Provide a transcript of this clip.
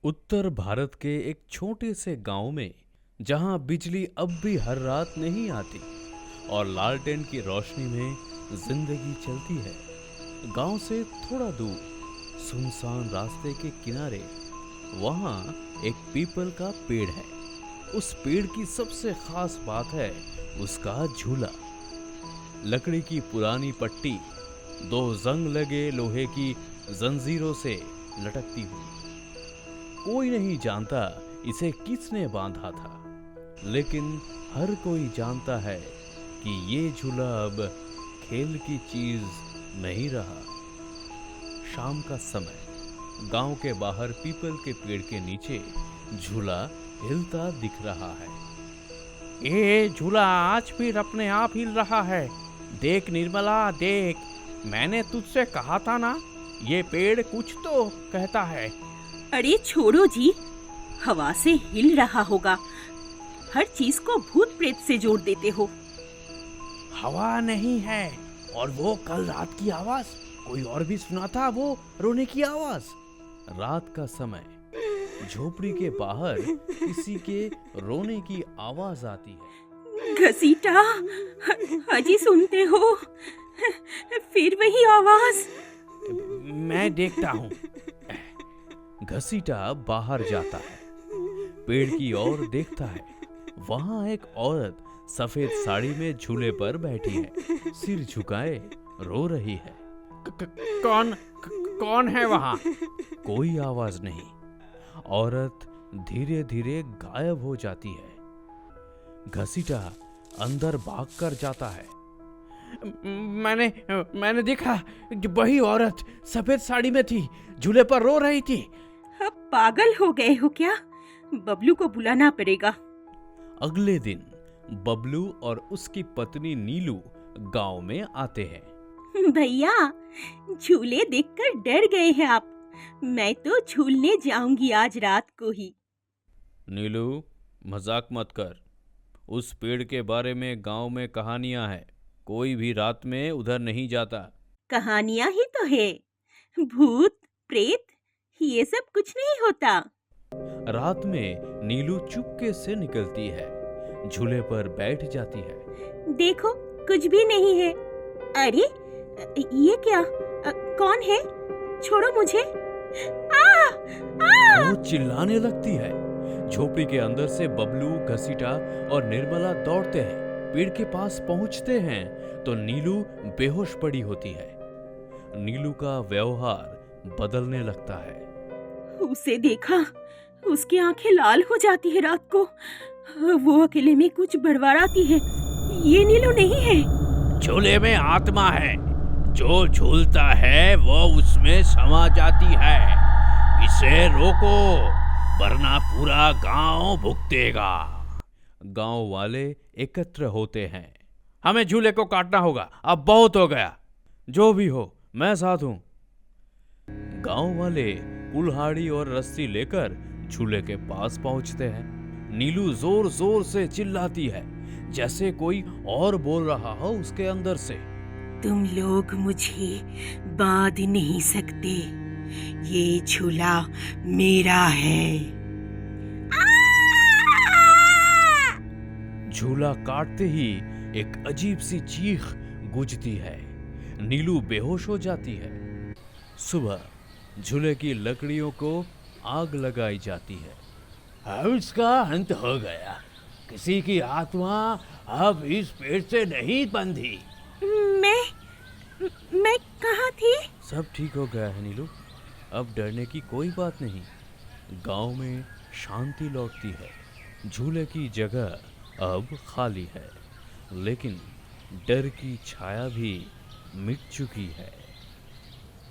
उत्तर भारत के एक छोटे से गांव में जहां बिजली अब भी हर रात नहीं आती और लालटेन की रोशनी में जिंदगी चलती है। गांव से थोड़ा दूर सुनसान रास्ते के किनारे वहां एक पीपल का पेड़ है। उस पेड़ की सबसे खास बात है उसका झूला। लकड़ी की पुरानी पट्टी दो जंग लगे लोहे की जंजीरों से लटकती हुई। कोई नहीं जानता इसे किसने बांधा था, लेकिन हर कोई जानता है कि ये झूला अब खेल की चीज नहीं रहा। शाम का समय गांव के बाहर पीपल के पेड़ के नीचे झूला हिलता दिख रहा है। ये झूला आज फिर अपने आप हिल रहा है। देख निर्मला देख, मैंने तुझसे कहा था ना, ये पेड़ कुछ तो कहता है। अरे छोड़ो जी, हवा से हिल रहा होगा। हर चीज को भूत प्रेत से जोड़ देते हो। हवा नहीं है, और वो कल रात की आवाज कोई और भी सुना था, वो रोने की आवाज। रात का समय झोपड़ी के बाहर किसी के रोने की आवाज आती है। घसीटा, अजी सुनते हो? फिर वही आवाज। मैं देखता हूँ। घसीटा बाहर जाता है, पेड़ की ओर देखता है। वहां एक औरत सफेद साड़ी में झूले पर बैठी है, सिर झुकाए रो रही है। कौन है वहाँ? कोई आवाज नहीं। औरत धीरे धीरे गायब हो जाती है। घसीटा अंदर भागकर जाता है। मैंने देखा, वही औरत सफेद साड़ी में थी, झूले पर रो रही थी। अब पागल हो गए हो क्या? बबलू को बुलाना पड़ेगा। अगले दिन बबलू और उसकी पत्नी नीलू गांव में आते हैं। भैया, झूले देखकर डर गए हैं आप। मैं तो झूलने जाऊंगी आज रात को ही। नीलू, मजाक मत कर। उस पेड़ के बारे में गांव में कहानियां हैं। कोई भी रात में उधर नहीं जाता। कहानियां ही तो है। भूत प्रेत ये सब कुछ नहीं होता। रात में नीलू चुपके से निकलती है, झूले पर बैठ जाती है। देखो, कुछ भी नहीं है। अरे ये क्या? कौन है? छोड़ो मुझे। वो चिल्लाने लगती है। झोपड़ी के अंदर से बबलू, घसीटा और निर्मला दौड़ते हैं। पेड़ के पास पहुंचते हैं तो नीलू बेहोश पड़ी होती है। नीलू का व्यवहार बदलने लगता है। उसे देखा, उसकी आंखें लाल हो जाती है रात को। वो अकेले में कुछ बड़बड़ाती है। ये नीलू नहीं है। झूले में आत्मा है, जो झूलता है वो उसमें समा जाती है। इसे रोको, वरना पूरा गांव भुगतेगा। गांव वाले एकत्र होते हैं। हमें झूले को काटना होगा, अब बहुत हो गया। जो भी हो, मैं साथ हूं। गांव वाले कुल्हाड़ी और रस्सी लेकर झूले के पास पहुंचते हैं। नीलू जोर जोर से चिल्लाती है, जैसे कोई और बोल रहा हो उसके अंदर से। तुम लोग मुझे बांध नहीं सकते, ये झूला मेरा है। झूला काटते ही एक अजीब सी चीख गूंजती है। नीलू बेहोश हो जाती है। सुबह झूले की लकड़ियों को आग लगाई जाती है। अब इसका अंत हो गया। किसी की आत्मा अब इस पेड़ से नहीं बंधी। मैं कहाँ थी? सब ठीक हो गया है नीलू, अब डरने की कोई बात नहीं। गांव में शांति लौटती है। झूले की जगह अब खाली है, लेकिन डर की छाया भी मिट चुकी है।